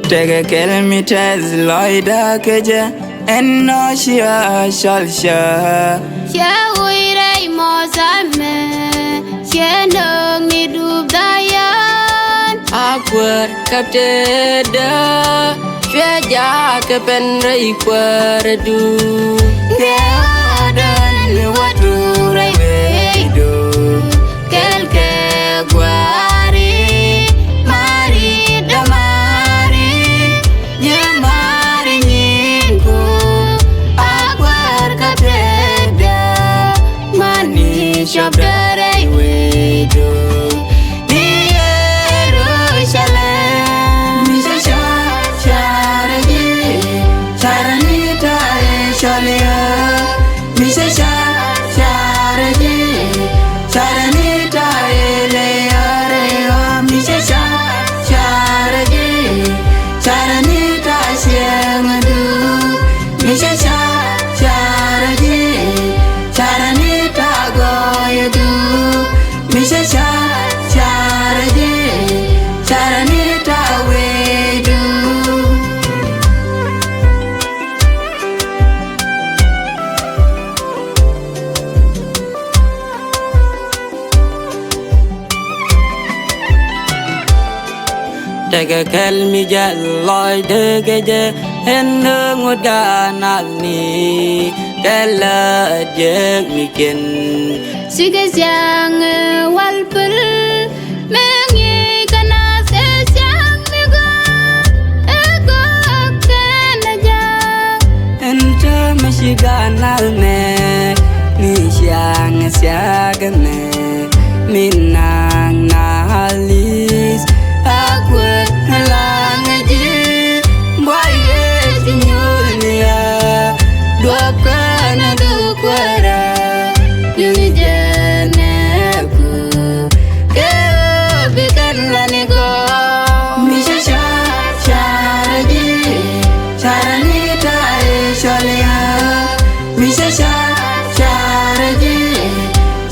Tega kilometers loida keja en no shia shalsha. She uirai mozame, she no ni dubdayan. Akwar kapteda, she ja kapenrai kwaradu. Keadan watu raido. Kelke guari, mari damari, Nyamari nyinku. akwar kapteda, mani shabdarai wedo. Ni Jerusalem, Misha sharagi, sharanita shalia. Misha sharagi, sharanita elearewa. Misha sharagi, sharanita siangadu. Misha sharagi, sharanita goyadu. Misha sharagi, sharanita wedu. Tega kelmi jalloy degeje en ngut ganal ni kala jeg miken. sigas yang walpul, mengi kana sesiang migo, ego kenaja. Enta mashiganal me ni siang siagame minang nalis aku halangaji boye sinyulia dua kana dukwara Yuni jeneku, keo bikan lanigo misha sharagi sharanita shalia misha sharagi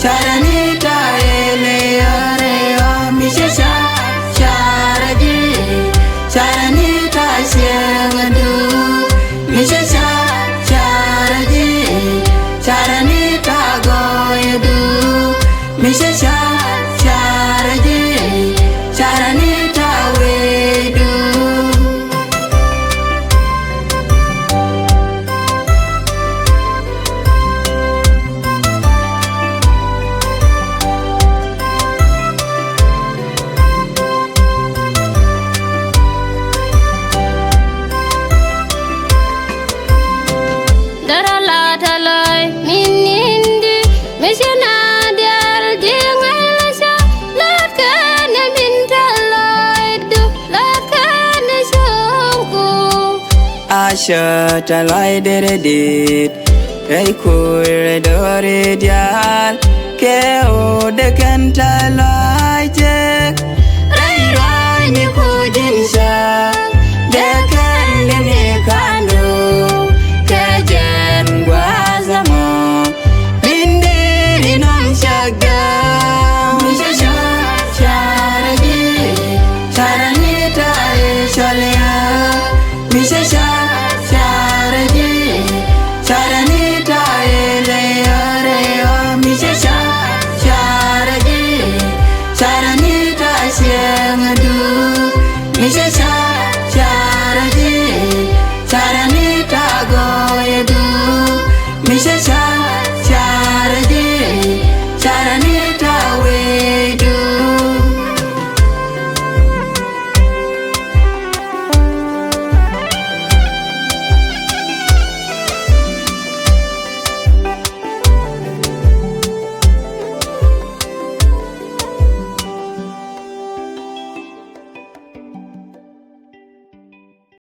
sharanita elearewa misha sharagi sharanita siangadu misha sharagi sharanita goyadu misha sharagi sharanita wedu. darala talai minindi, meshana dial jengalasha, lakane mintalai du, lakane shonku. Asha talai deredit Rai kure dore dial Keo dekan talai jek Rai rai ni kujin syak